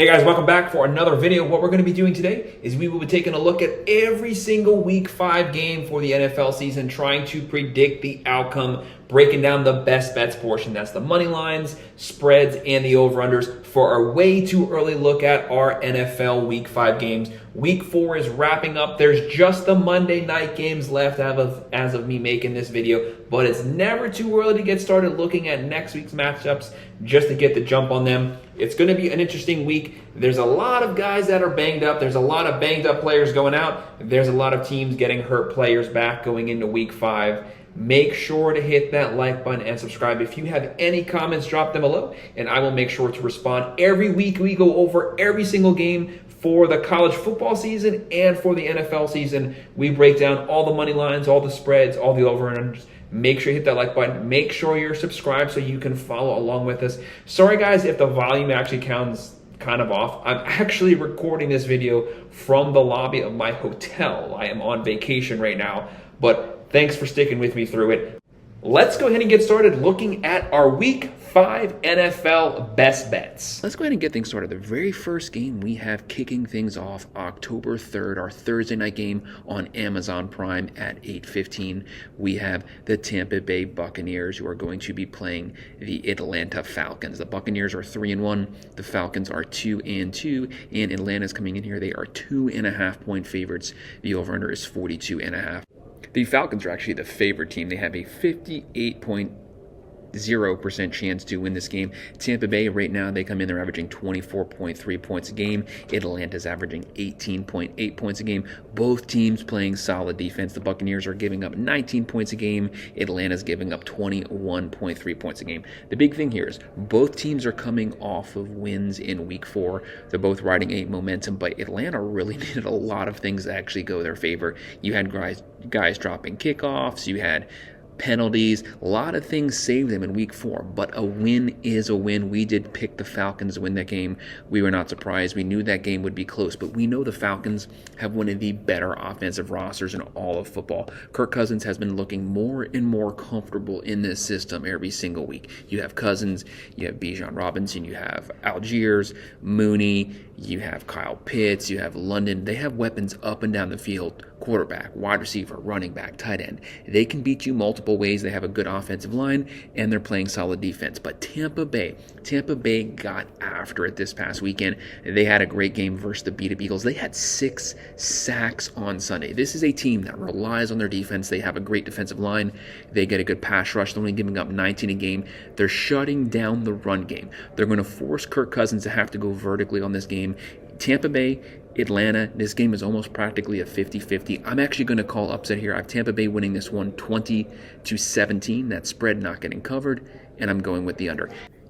Hey guys, welcome back for another video. What we're going to be doing today is we will be taking a look at every single week 5 game for the NFL season, trying to predict the outcome, breaking down the best bets portion. That's the money lines, spreads, and the over-unders for our way too early look at our NFL week 5 games. Week 4 is wrapping up. There's just the Monday night games left as of me making this video, but it's never too early to get started looking at next week's matchups just to get the jump on them. It's going to be an interesting week. There's a lot of guys that are banged up. There's a lot of banged up players going out. There's a lot of teams getting hurt players back going into week 5. Make sure to hit that like button and subscribe. If you have any comments, drop them below, and I will make sure to respond. Every week we go over every single game for the college football season and for the NFL season. We break down all the money lines, all the spreads, all the over and unders. Make sure you hit that like button. Make sure you're subscribed so you can follow along with us. Sorry guys if the volume actually counts kind of off. I'm actually recording this video from the lobby of my hotel. I am on vacation right now, but thanks for sticking with me through it. Let's go ahead and get started looking at our week 5 NFL best bets. Let's go ahead and get things started. The very first game we have kicking things off October 3rd, our Thursday night game on Amazon Prime at 8:15. We have the Tampa Bay Buccaneers who are going to be playing the Atlanta Falcons. The Buccaneers are 3-1. The Falcons are 2-2. And Atlanta's coming in here. They are 2.5-point favorites. The over-under is 42.5. The Falcons are actually the favorite team. They have a 58.0% chance to win this game. Tampa Bay, right now, they come in, they're averaging 24.3 points a game. Atlanta's averaging 18.8 points a game. Both teams playing solid defense. The Buccaneers are giving up 19 points a game. Atlanta's giving up 21.3 points a game. The big thing here is both teams are coming off of wins in week 4. They're both riding a momentum, but Atlanta really needed a lot of things to actually go their favor. You had guys dropping kickoffs. You had penalties. A lot of things saved them in week 4, but a win is a win. We did pick the Falcons to win that game. We were not surprised. We knew that game would be close, but we know the Falcons have one of the better offensive rosters in all of football. Kirk Cousins has been looking more and more comfortable in this system every single week. You have Cousins, you have Bijan Robinson, you have Algiers, Mooney, you have Kyle Pitts, you have London. They have weapons up and down the field. Quarterback, wide receiver, running back, tight end. They can beat you multiple ways. They have a good offensive line, and they're playing solid defense. But Tampa Bay got after it this past weekend. They had a great game versus the beat-up Eagles. They had 6 sacks on Sunday. This is a team that relies on their defense. They have a great defensive line. They get a good pass rush. They're only giving up 19 a game. They're shutting down the run game. They're going to force Kirk Cousins to have to go vertically on this game. Tampa Bay, Atlanta, this game is almost practically a 50-50. I'm actually going to call upset here. I have Tampa Bay winning this one 20-17. That spread not getting covered, and I'm going with the under.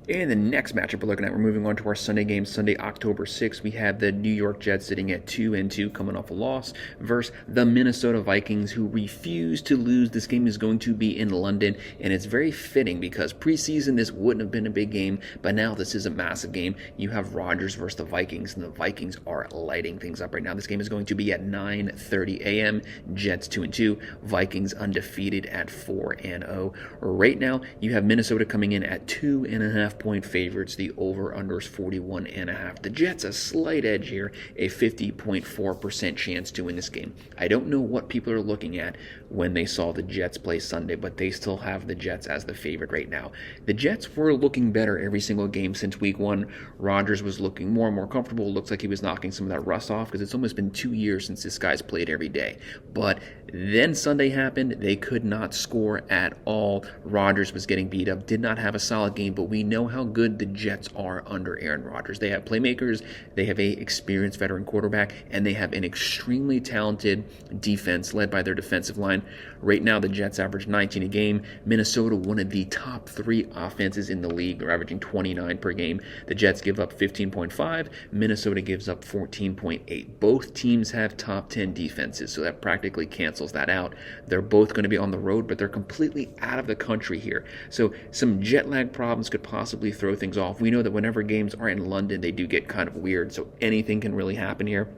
And the next matchup we're looking at, we're moving on to our Sunday game. Sunday, October 6th, we have the New York Jets sitting at 2-2, coming off a loss, versus the Minnesota Vikings, who refuse to lose. This game is going to be in London, and it's very fitting because preseason this wouldn't have been a big game, but now this is a massive game. You have Rodgers versus the Vikings, and the Vikings are lighting things up right now. This game is going to be at 9:30 a.m. Jets 2-2, Vikings undefeated at 4-0. Right now, you have Minnesota coming in at 2.5 point favorites. The over-under is 41.5. The Jets a slight edge here, a 50.4% chance to win this game. I don't know what people are looking at when they saw the Jets play Sunday, but they still have the Jets as the favorite right now. The Jets were looking better every single game since week 1. Rodgers was looking more and more comfortable. Looks like he was knocking some of that rust off because it's almost been 2 years since this guy's played every day. But then Sunday happened. They could not score at all. Rodgers was getting beat up, did not have a solid game, but we know how good the Jets are under Aaron Rodgers. They have playmakers, they have a experienced veteran quarterback, and they have an extremely talented defense led by their defensive line. Right now, the Jets average 19 a game. Minnesota, one of the top 3 offenses in the league. They're averaging 29 per game. The Jets give up 15.5. Minnesota gives up 14.8. Both teams have top 10 defenses, so that practically cancels that out. They're both going to be on the road, but they're completely out of the country here. So some jet lag problems could possibly throw things off. We know that whenever games are in London, they do get kind of weird, so anything can really happen here.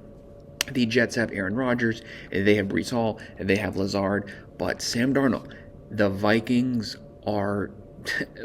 The Jets have Aaron Rodgers, they have Breece Hall, they have Lazard, but Sam Darnold, the Vikings are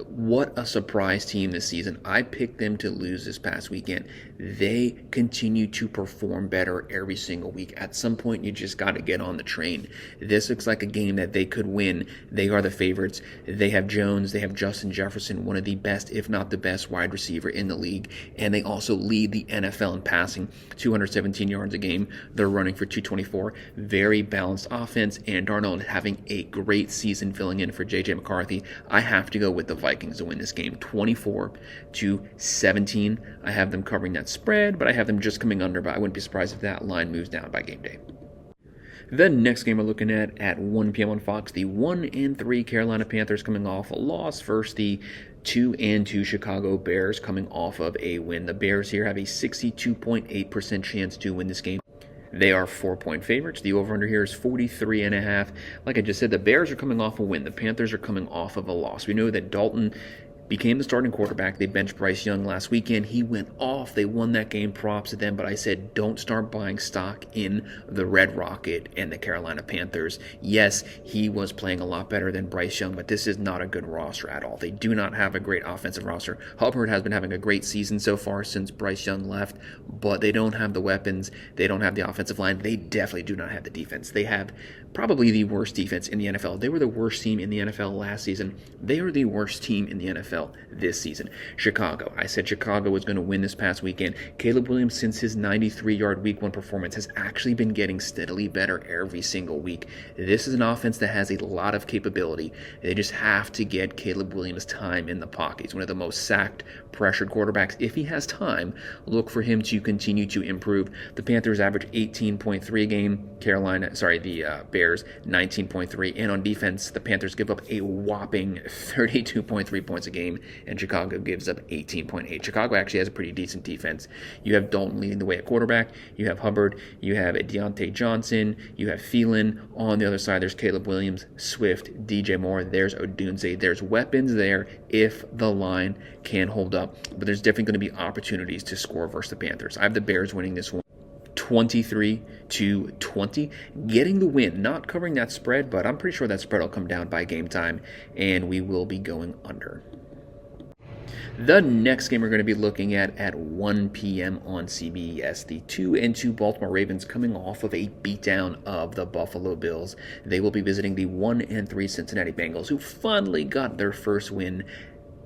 what a surprise team this season. I picked them to lose this past weekend. They continue to perform better every single week. At some point, you just got to get on the train. This looks like a game that they could win. They are the favorites. They have Jones. They have Justin Jefferson, one of the best, if not the best, wide receiver in the league. And they also lead the NFL in passing, 217 yards a game. They're running for 224. Very balanced offense. And Darnold having a great season filling in for J.J. McCarthy. I have to go with the Vikings to win this game, 24-17. I have them covering that spread, but I have them just coming under, but I wouldn't be surprised if that line moves down by game day. The next game we're looking at 1 p.m. on Fox, the 1-3 Carolina Panthers coming off a loss versus the 2-2 Chicago Bears coming off of a win. The Bears here have a 62.8% chance to win this game. They are 4-point favorites. The over-under here is 43.5. Like I just said, the Bears are coming off a win. The Panthers are coming off of a loss. We know that Dalton became the starting quarterback. They benched Bryce Young last weekend. He went off. They won that game. Props to them. But I said, don't start buying stock in the Red Rocket and the Carolina Panthers. Yes, he was playing a lot better than Bryce Young, but this is not a good roster at all. They do not have a great offensive roster. Hubbard has been having a great season so far since Bryce Young left, but they don't have the weapons. They don't have the offensive line. They definitely do not have the defense. They have probably the worst defense in the NFL. They were the worst team in the NFL last season. They are the worst team in the NFL this season. Chicago. I said Chicago was going to win this past weekend. Caleb Williams, since his 93-yard Week 1 performance, has actually been getting steadily better every single week. This is an offense that has a lot of capability. They just have to get Caleb Williams time in the pocket. He's one of the most sacked, pressured quarterbacks. If he has time, look for him to continue to improve. The Panthers average 18.3 a game. The Bears 19.3. And on defense, the Panthers give up a whopping 32.3 points a game, and Chicago gives up 18.8. Chicago actually has a pretty decent defense. You have Dalton leading the way at quarterback. You have Hubbard. You have Deontay Johnson. You have Thielen. On the other side, there's Caleb Williams, Swift, DJ Moore. There's Odunze. There's weapons there if the line can hold up. But there's definitely going to be opportunities to score versus the Panthers. I have the Bears winning this one 23-20, getting the win, not covering that spread, but I'm pretty sure that spread will come down by game time, and we will be going under. The next game we're going to be looking at 1 p.m. on CBS, the 2-2 Baltimore Ravens coming off of a beatdown of the Buffalo Bills. They will be visiting the 1-3 Cincinnati Bengals, who finally got their first win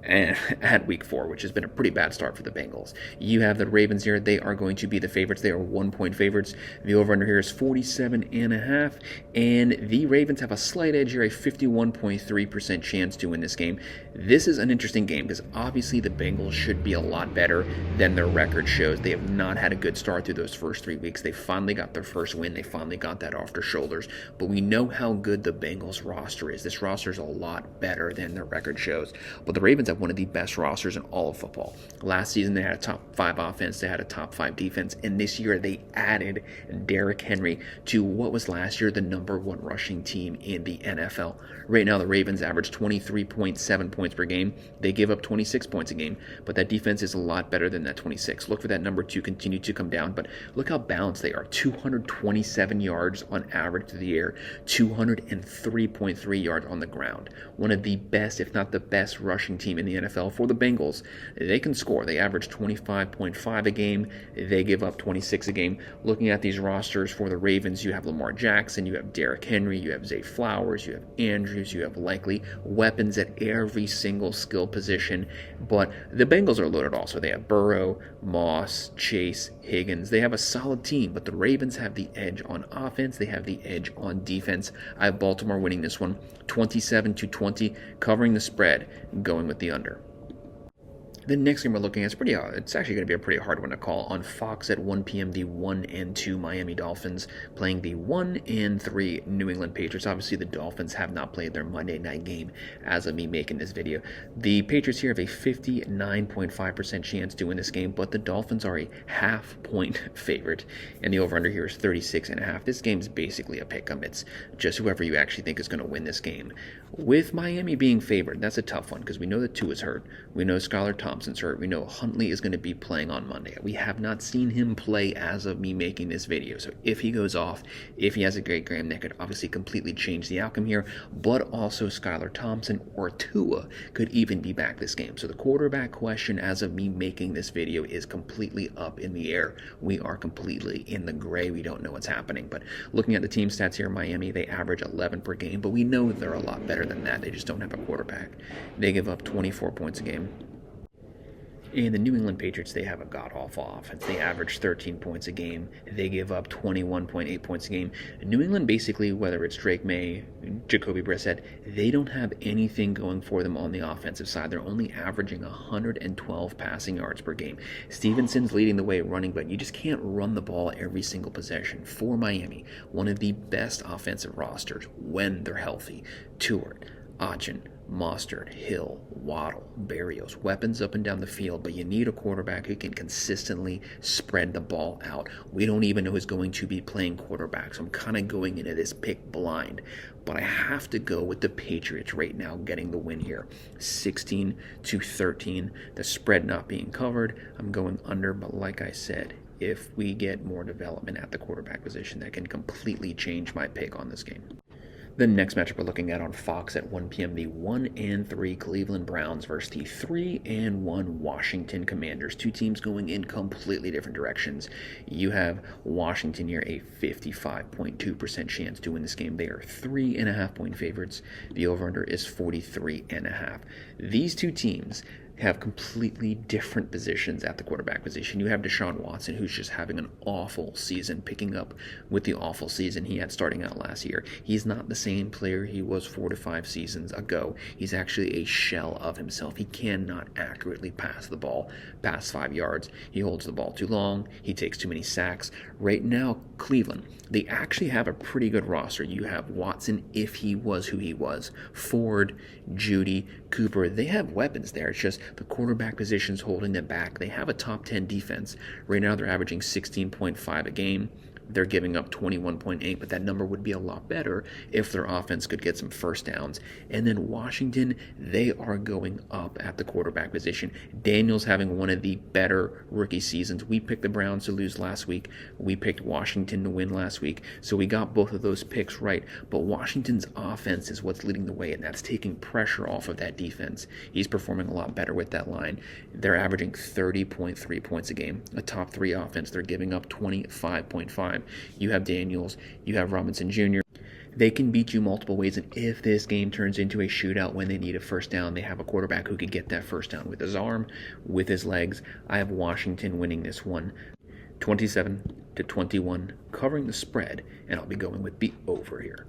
at week 4, which has been a pretty bad start for the Bengals. You have the Ravens here. They are going to be the favorites. They are 1-point favorites. The over-under here is 47.5, and the Ravens have a slight edge here, a 51.3% chance to win this game. This is an interesting game because obviously the Bengals should be a lot better than their record shows. They have not had a good start through those first 3 weeks. They finally got their first win. They finally got that off their shoulders, but we know how good the Bengals roster is. This roster is a lot better than their record shows, but the Ravens have one of the best rosters in all of football. Last season, they had a top 5 offense. They had a top 5 defense. And this year, they added Derrick Henry to what was last year the number 1 rushing team in the NFL. Right now, the Ravens average 23.7 points per game. They give up 26 points a game, but that defense is a lot better than that 26. Look for that number to continue to come down, but look how balanced they are. 227 yards on average through the air, 203.3 yards on the ground. One of the best, if not the best, rushing team in the NFL. For the Bengals, they can score. They average 25.5 a game. They give up 26 a game. Looking at these rosters for the Ravens, you have Lamar Jackson, you have Derrick Henry, you have Zay Flowers, you have Andrews, you have likely weapons at every single skill position. But the Bengals are loaded also. They have Burrow, Moss, Chase, Higgins. They have a solid team, but the Ravens have the edge on offense. They have the edge on defense. I have Baltimore winning this one 27-20, covering the spread, going with the under. The next game we're looking at is it's actually going to be a pretty hard one to call. On Fox at 1 p.m., the 1-2 Miami Dolphins playing the 1-3 New England Patriots. Obviously, the Dolphins have not played their Monday night game as of me making this video. The Patriots here have a 59.5% chance to win this game, but the Dolphins are a half-point favorite, and the over-under here is 36.5. This game is basically a pick-em. It's just whoever you actually think is going to win this game. With Miami being favored, that's a tough one because we know that Tua is hurt. We know Skylar Thompson Thompson's hurt. We know Huntley is going to be playing on Monday. We have not seen him play as of me making this video. So if he goes off, if he has a great game, that could obviously completely change the outcome here. But also Skylar Thompson or Tua could even be back this game. So the quarterback question as of me making this video is completely up in the air. We are completely in the gray. We don't know what's happening. But looking at the team stats here, Miami, they average 11 per game, but we know they're a lot better than that. They just don't have a quarterback. They give up 24 points a game. And the New England Patriots, they have a god-awful offense. They average 13 points a game. They give up 21.8 points a game. New England, basically, whether it's Drake May, Jacoby Brissett, they don't have anything going for them on the offensive side. They're only averaging 112 passing yards per game. Stevenson's leading the way running, but you just can't run the ball every single possession. For Miami, one of the best offensive rosters when they're healthy. Tuart, Achin, Mostert, Hill, Waddle, Berrios, weapons up and down the field, but you need a quarterback who can consistently spread the ball out. We don't even know who's going to be playing quarterback, so I'm kind of going into this pick blind. But I have to go with the Patriots right now getting the win here. 16-13, the spread not being covered. I'm going under, but like I said, if we get more development at the quarterback position, that can completely change my pick on this game. The next matchup we're looking at on Fox at 1 p.m., the 1-3 Cleveland Browns versus the 3-1 Washington Commanders. Two teams going in completely different directions. You have Washington here, a 55.2% chance to win this game. They are 3.5-point favorites. The over-under is 43.5. These two teams have completely different positions at the quarterback position. You have Deshaun Watson, who's just having an awful season, picking up with the awful season he had starting out last year. He's not the same player he was 4 to 5 seasons ago. He's actually a shell of himself. He cannot accurately pass the ball past 5 yards. He holds the ball too long. He takes too many sacks. Right now, Cleveland, they actually have a pretty good roster. You have Watson, if he was who he was, Ford, Judy, Cooper. They have weapons there. It's just the quarterback position's holding them back. They have a top 10 defense. Right now, they're averaging 16.5 a game. They're giving up 21.8, but that number would be a lot better if their offense could get some first downs. And then Washington, they are going up at the quarterback position. Daniels having one of the better rookie seasons. We picked the Browns to lose last week. We picked Washington to win last week. So we got both of those picks right. But Washington's offense is what's leading the way, and that's taking pressure off of that defense. He's performing a lot better with that line. They're averaging 30.3 points a game. A top 3 offense. They're giving up 25.5. You have Daniels, you have Robinson Jr. They can beat you multiple ways, and if this game turns into a shootout when they need a first down, they have a quarterback who could get that first down with his arm, with his legs. I have Washington winning this one 27-21, covering the spread, and I'll be going with the over here.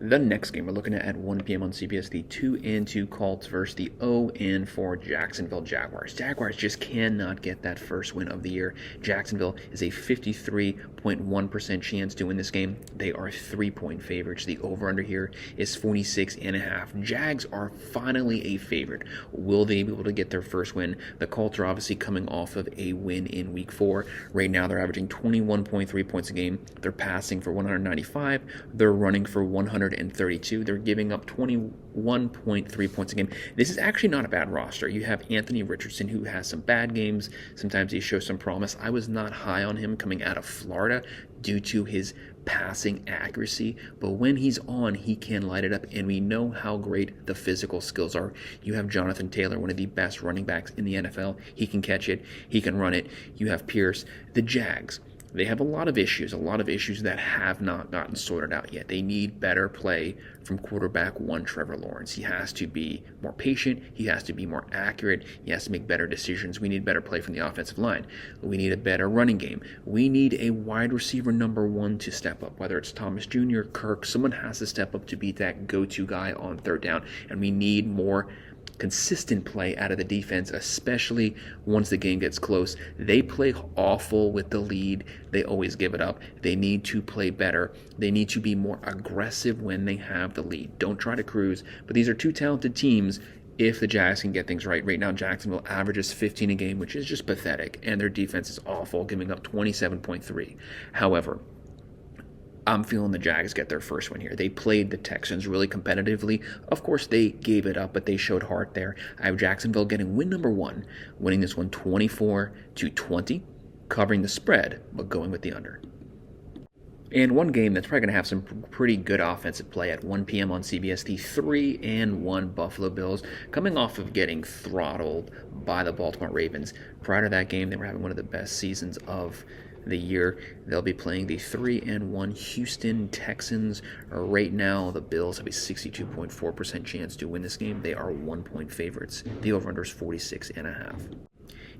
The next game we're looking at 1 p.m. on CBS, the 2-2 Colts versus the 0-4 Jacksonville Jaguars. Jaguars just cannot get that first win of the year. Jacksonville is a 53.1% chance to win this game. They are 3-point favorites. The over-under here is 46.5. Jags are finally a favorite. Will they be able to get their first win? The Colts are obviously coming off of a win in Week 4. Right now, they're averaging 21.3 points a game. They're passing for 195. They're running for 132. They're giving up 21.3 points a game. This is actually not a bad roster. You have Anthony Richardson, who has some bad games. Sometimes he shows some promise. I was not high on him coming out of Florida due to his passing accuracy, but when he's on, he can light it up, and we know how great the physical skills are. You have Jonathan Taylor, one of the best running backs in the NFL. He can catch it. He can run it. You have Pierce. The Jags, they have a lot of issues that have not gotten sorted out yet. They need better play from quarterback 1, Trevor Lawrence. He has to be more patient. He has to be more accurate. He has to make better decisions. We need better play from the offensive line. We need a better running game. We need a wide receiver number 1 to step up, whether it's Thomas Jr., Kirk. Someone has to step up to be that go-to guy on third down, and we need more consistent play out of the defense, especially once the game gets close. They play awful with the lead. They always give it up. They need to play better. They need to be more aggressive when they have the lead. Don't try to cruise. But these are two talented teams if the Jags can get things right. Right now, Jacksonville averages 15 a game, which is just pathetic, and their defense is awful, giving up 27.3. However, I'm feeling the Jags get their first win here. They played the Texans really competitively. Of course, they gave it up, but they showed heart there. I have Jacksonville getting win number 1, winning this one 24-20, covering the spread, but going with the under. And one game that's probably going to have some pretty good offensive play at 1 p.m. on CBS, the 3-1 Buffalo Bills, coming off of getting throttled by the Baltimore Ravens. Prior to that game, they were having one of the best seasons of the year. They'll be playing the 3-1 Houston Texans. Right now, the Bills have a 62.4% chance to win this game. They are 1-point favorites. The over-under is 46.5.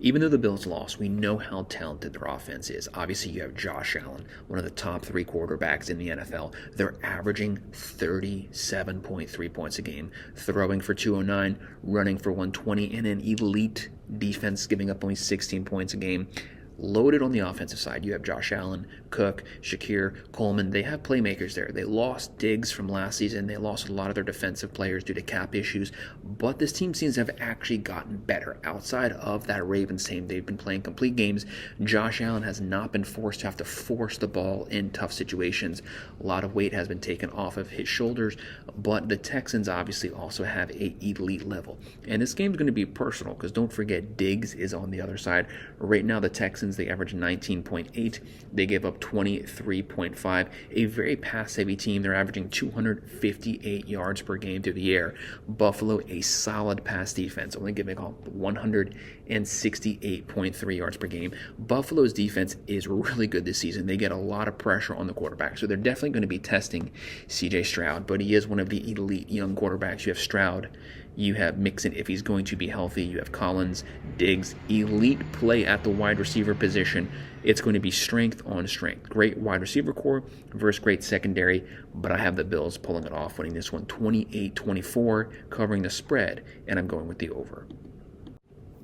Even though the Bills lost, we know how talented their offense is. Obviously, you have Josh Allen, one of the top 3 quarterbacks in the NFL. They're averaging 37.3 points a game, throwing for 209, running for 120, and an elite defense giving up only 16 points a game. Loaded on the offensive side, you have Josh Allen, Cook, Shakir, Coleman. They have playmakers there. They lost Diggs from last season. They lost a lot of their defensive players due to cap issues. But this team seems to have actually gotten better. Outside of that Ravens team, they've been playing complete games. Josh Allen has not been forced to have to force the ball in tough situations. A lot of weight has been taken off of his shoulders. But the Texans obviously also have an elite level. And this game's going to be personal because don't forget Diggs is on the other side. Right now, the Texans, they average 19.8. They give up 23.5. A very pass-heavy team. They're averaging 258 yards per game through the air. Buffalo, a solid pass defense, only giving up 168.3 yards per game. Buffalo's defense is really good this season. They get a lot of pressure on the quarterback, so they're definitely going to be testing C.J. Stroud, but he is one of the elite young quarterbacks. You have Stroud. You have Mixon if he's going to be healthy. You have Collins, Diggs, elite play at the wide receiver position. It's going to be strength on strength. Great wide receiver core versus great secondary, but I have the Bills pulling it off, winning this one 28-24, covering the spread, and I'm going with the over.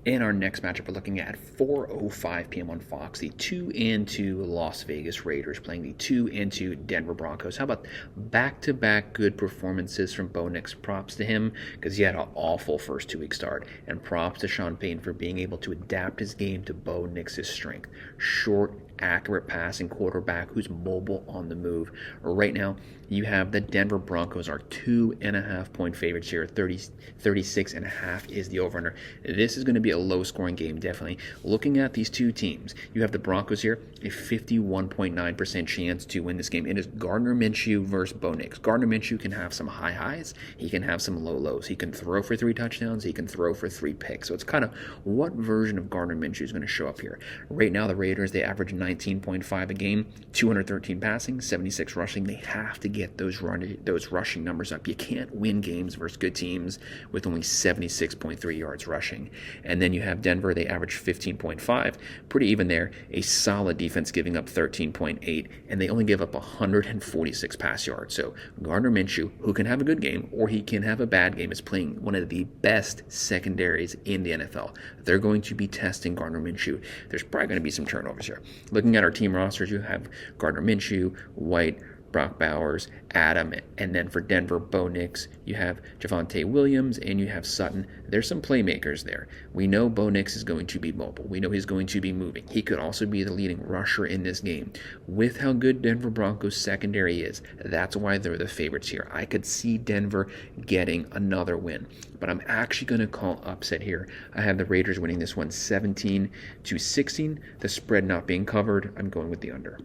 In our next matchup, we're looking at 4:05 p.m. on Fox, the 2-2 Las Vegas Raiders playing the 2-2 Denver Broncos. How about back-to-back good performances from Bo Nix? Props to him because he had an awful first 2-week start, and props to Sean Payton for being able to adapt his game to Bo Nix's strength. Short, accurate passing quarterback who's mobile on the move. Right now, you have the Denver Broncos are 2.5-point favorites here. 36.5 is the over-under. This is going to be a low-scoring game, definitely. Looking at these two teams, you have the Broncos here, a 51.9% chance to win this game. It is Gardner Minshew versus Bo Nix. Gardner Minshew can have some high highs. He can have some low lows. He can throw for 3 touchdowns. He can throw for 3 picks. So it's kind of what version of Gardner Minshew is going to show up here. Right now, the Raiders, they average 19.5 a game, 213 passing, 76 rushing. They have to get those rushing numbers up. You can't win games versus good teams with only 76.3 yards rushing. And then you have Denver, they average 15.5, pretty even there. A solid defense giving up 13.8, and they only give up 146 pass yards. So Gardner Minshew, who can have a good game or he can have a bad game, is playing one of the best secondaries in the NFL. They're going to be testing Gardner Minshew. There's probably going to be some turnovers here. Looking at our team rosters, you have Gardner Minshew, White, Brock Bowers, Adam, and then for Denver, Bo Nix, you have Javonte Williams, and you have Sutton. There's some playmakers there. We know Bo Nix is going to be mobile. We know he's going to be moving. He could also be the leading rusher in this game. With how good Denver Broncos secondary is, that's why they're the favorites here. I could see Denver getting another win, but I'm actually going to call upset here. I have the Raiders winning this one 17-16. The spread not being covered. I'm going with the under.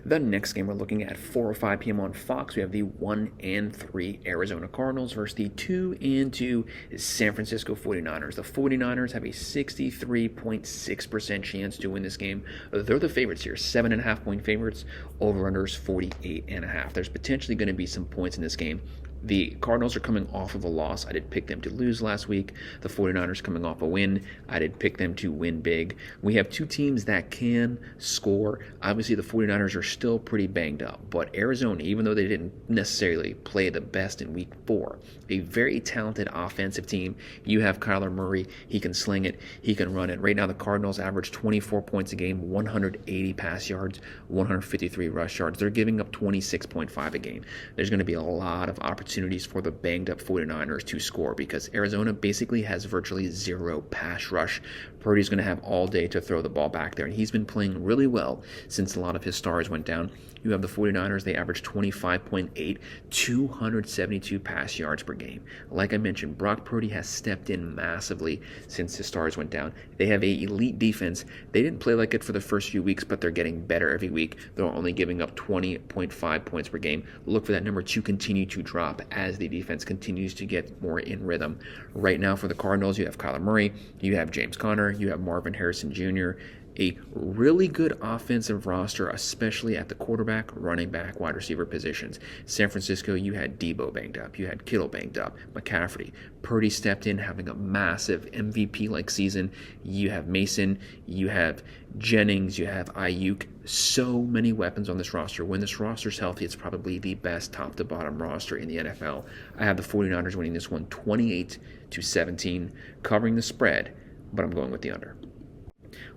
The next game we're looking at 4:05 p.m. on Fox. We have the 1-3 Arizona Cardinals versus the 2-2 San Francisco 49ers. The 49ers have a 63.6% chance to win this game. They're the favorites here, 7.5-point favorites. Over-under is 48.5. There's potentially going to be some points in this game. The Cardinals are coming off of a loss. I did pick them to lose last week. The 49ers coming off a win. I did pick them to win big. We have two teams that can score. Obviously, the 49ers are still pretty banged up. But Arizona, even though they didn't necessarily play the best in week 4, a very talented offensive team. You have Kyler Murray. He can sling it. He can run it. Right now, the Cardinals average 24 points a game, 180 pass yards, 153 rush yards. They're giving up 26.5 a game. There's going to be a lot of opportunity opportunities for the banged up 49ers to score because Arizona basically has virtually zero pass rush. Purdy's going to have all day to throw the ball back there, and he's been playing really well since a lot of his stars went down. You have the 49ers, they average 25.8, 272 pass yards per game. Like I mentioned, Brock Purdy has stepped in massively since his stars went down. They have an elite defense. They didn't play like it for the first few weeks, but they're getting better every week. They're only giving up 20.5 points per game. Look for that number to continue to drop as the defense continues to get more in rhythm. Right now for the Cardinals, you have Kyler Murray, you have James Conner, you have Marvin Harrison Jr., a really good offensive roster, especially at the quarterback, running back, wide receiver positions. San Francisco, you had Debo banged up. You had Kittle banged up. McCaffrey. Purdy stepped in, having a massive MVP-like season. You have Mason. You have Jennings. You have Ayuk. So many weapons on this roster. When this roster's healthy, it's probably the best top-to-bottom roster in the NFL. I have the 49ers winning this one 28-17, covering the spread, but I'm going with the under.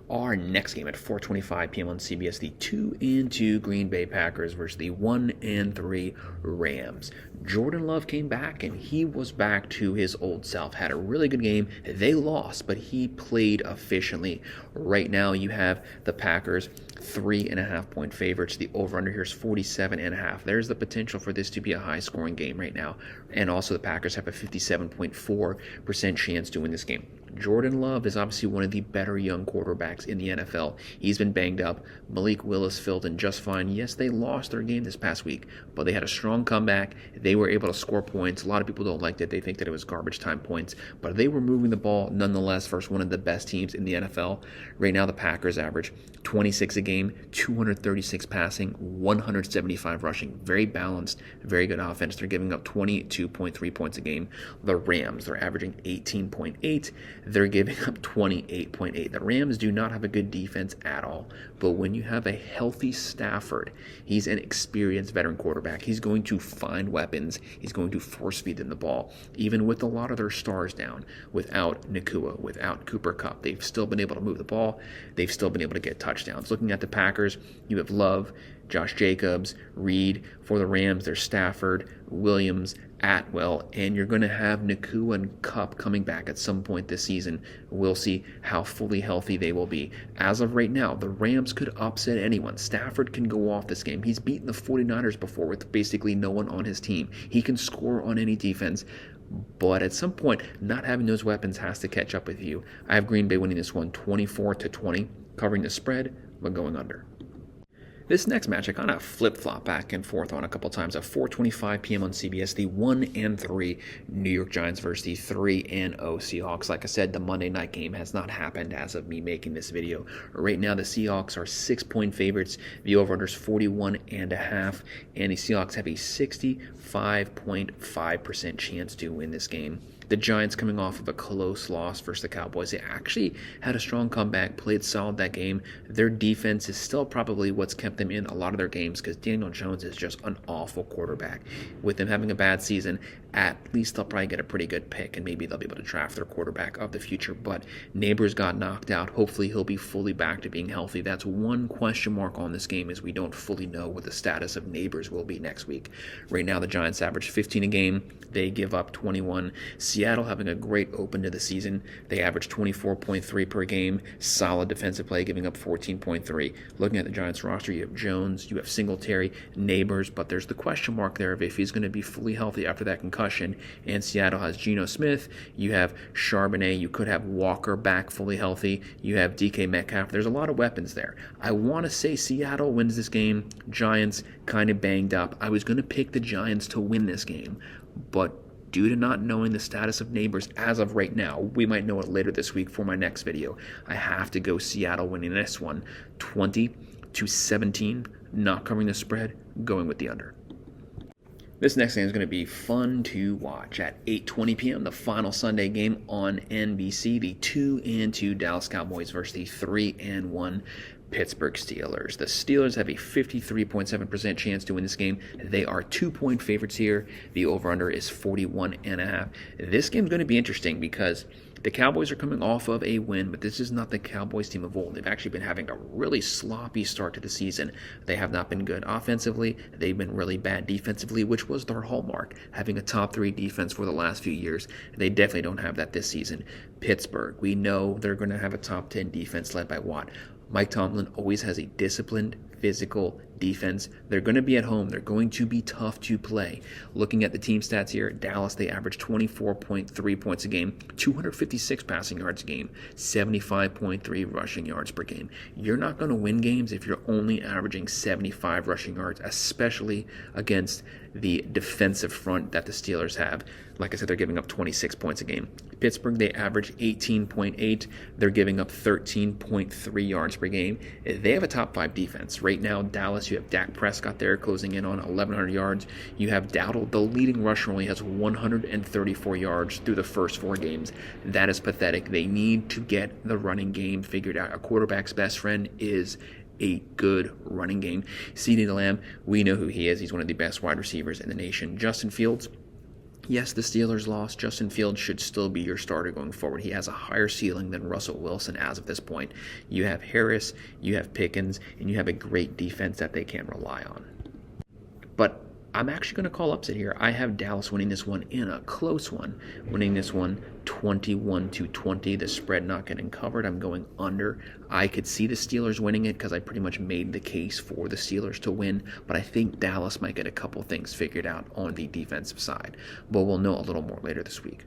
Our next game at 4:25 p.m. on CBS, the 2-2 Green Bay Packers versus the 1-3 Rams. Jordan Love came back, and he was back to his old self. Had a really good game. They lost, but he played efficiently. Right now, you have the Packers 3.5-point favorites. The over-under here is 47.5. There's the potential for this to be a high-scoring game right now. And also, the Packers have a 57.4% chance to win this game. Jordan Love is obviously one of the better young quarterbacks in the NFL. He's been banged up. Malik Willis filled in just fine. Yes, they lost their game this past week, but they had a strong comeback. They were able to score points. A lot of people don't like that. They think that it was garbage time points, but they were moving the ball nonetheless versus one of the best teams in the NFL. Right now, the Packers average 26 a game, 236 passing, 175 rushing. Very balanced, very good offense. They're giving up 22.3 points a game. The Rams, they're averaging 18.8. They're giving up 28.8. The Rams do not have a good defense at all. But when you have a healthy Stafford, he's an experienced veteran quarterback. He's going to find weapons. He's going to force feed them the ball. Even with a lot of their stars down, without Nakua, without Cooper Kupp, they've still been able to move the ball. They've still been able to get touchdowns. Looking at the Packers, you have Love, Josh Jacobs, Reed. For the Rams, there's Stafford, Williams, Atwell, and you're going to have Nakua and Kupp coming back at some point this season. We'll see how fully healthy they will be. As of right now, the Rams could upset anyone. Stafford can go off this game. He's beaten the 49ers before with basically no one on his team. He can score on any defense, but at some point, not having those weapons has to catch up with you. I have Green Bay winning this one 24-20, covering the spread, but going under. This next match, I kind of flip-flop back and forth on a couple times. At 4:25 p.m. on CBS, the 1-3 New York Giants versus the 3-0 Seahawks. Like I said, the Monday night game has not happened as of me making this video. Right now, the Seahawks are 6-point favorites. The over-under is 41.5, and the Seahawks have a 65.5% chance to win this game. The Giants coming off of a close loss versus the Cowboys. They actually had a strong comeback, played solid that game. Their defense is still probably what's kept them in a lot of their games because Daniel Jones is just an awful quarterback. With them having a bad season, at least they'll probably get a pretty good pick and maybe they'll be able to draft their quarterback of the future. But Neighbors got knocked out. Hopefully he'll be fully back to being healthy. That's one question mark on this game is we don't fully know what the status of Neighbors will be next week. Right now the Giants average 15 a game. They give up 21. Seattle having a great open to the season. They average 24.3 per game. Solid defensive play, giving up 14.3. Looking at the Giants roster, you have Jones, you have Singletary, Neighbors, but there's the question mark there of if he's going to be fully healthy after that concussion. And Seattle has Geno Smith. You have Charbonnet. You could have Walker back fully healthy. You have DK Metcalf. There's a lot of weapons there. I want to say Seattle wins this game. Giants kind of banged up. I was going to pick the Giants to win this game, but due to not knowing the status of Neighbors as of right now, we might know it later this week for my next video. I have to go Seattle winning this one 20-17, not covering the spread, going with the under. This next game is going to be fun to watch. At 8:20 p.m., the final Sunday game on NBC, the 2-2 Dallas Cowboys versus the 3-1 Pittsburgh Steelers. The Steelers have a 53.7% chance to win this game. They are 2-point favorites here. The over-under is 41.5. This game's going to be interesting because the Cowboys are coming off of a win, but this is not the Cowboys team of old. They've actually been having a really sloppy start to the season. They have not been good offensively. They've been really bad defensively, which was their hallmark, having a top 3 defense for the last few years. They definitely don't have that this season. Pittsburgh, we know they're going to have a top 10 defense led by Watt. Mike Tomlin always has a disciplined, physical defense. They're going to be at home. They're going to be tough to play. Looking at the team stats here, Dallas, they average 24.3 points a game, 256 passing yards a game, 75.3 rushing yards per game. You're not going to win games if you're only averaging 75 rushing yards, especially against the defensive front that the Steelers have. Like I said, they're giving up 26 points a game. Pittsburgh, they average 18.8. They're giving up 13.3 yards per game. They have a top 5 defense. Right now, Dallas, you have Dak Prescott there closing in on 1,100 yards. You have Dowdle, the leading rusher, only has 134 yards through the first 4 games. That is pathetic. They need to get the running game figured out. A quarterback's best friend is a good running game. CeeDee Lamb, we know who he is. He's one of the best wide receivers in the nation. Justin Fields, yes, the Steelers lost. Justin Fields should still be your starter going forward. He has a higher ceiling than Russell Wilson as of this point. You have Harris, you have Pickens, and you have a great defense that they can rely on. But I'm actually going to call upset here. I have Dallas winning this one in a close one, winning this one 21-20. The spread not getting covered. I'm going under. I could see the Steelers winning it because I pretty much made the case for the Steelers to win, but I think Dallas might get a couple things figured out on the defensive side. But we'll know a little more later this week.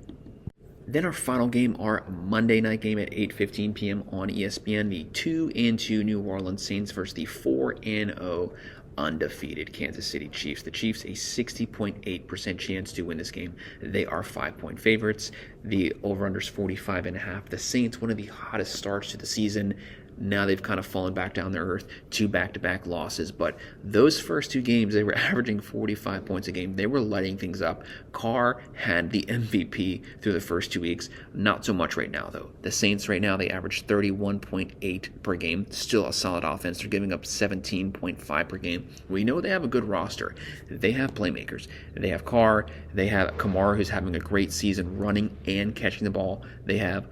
Then our final game, our Monday night game at 8:15 p.m. on ESPN, the 2-2 New Orleans Saints versus the 4-0 undefeated Kansas City Chiefs. The Chiefs, a 60.8% chance to win this game. They are 5-point favorites. The over-under is 45.5. The Saints, one of the hottest starts to the season. Now they've kind of fallen back down to earth, 2 back-to-back losses. But those first 2 games, they were averaging 45 points a game. They were lighting things up. Carr had the MVP through the first 2 weeks. Not so much right now, though. The Saints right now, they average 31.8 per game. Still a solid offense. They're giving up 17.5 per game. We know they have a good roster. They have playmakers. They have Carr. They have Kamara, who's having a great season running and catching the ball. They have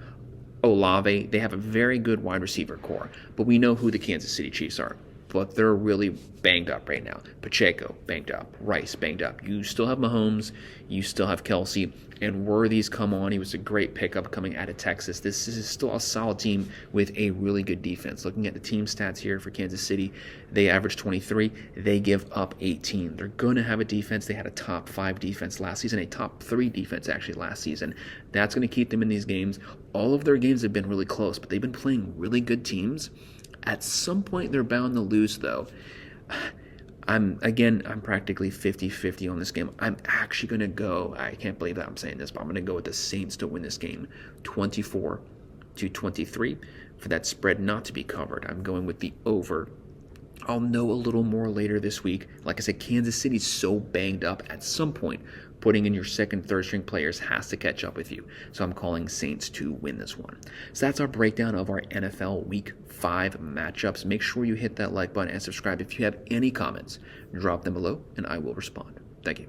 Olave. They have a very good wide receiver core, but we know who the Kansas City Chiefs are. But they're really banged up right now. Pacheco, banged up. Rice, banged up. You still have Mahomes. You still have Kelsey. And Worthy's come on. He was a great pickup coming out of Texas. This is still a solid team with a really good defense. Looking at the team stats here for Kansas City, they average 23. They give up 18. They're going to have a defense. They had a top 5 defense last season, a top 3 defense actually last season. That's going to keep them in these games. All of their games have been really close, but they've been playing really good teams. At some point, they're bound to lose, though. I'm practically 50-50 on this game. I'm actually going to go, I can't believe that I'm saying this, but I'm going to go with the Saints to win this game 24-23 for that spread not to be covered. I'm going with the over. I'll know a little more later this week. Like I said, Kansas City's so banged up at some point. Putting in your second, third string players has to catch up with you. So I'm calling Saints to win this one. So that's our breakdown of our NFL Week 5 matchups. Make sure you hit that like button and subscribe. If you have any comments, drop them below and I will respond. Thank you.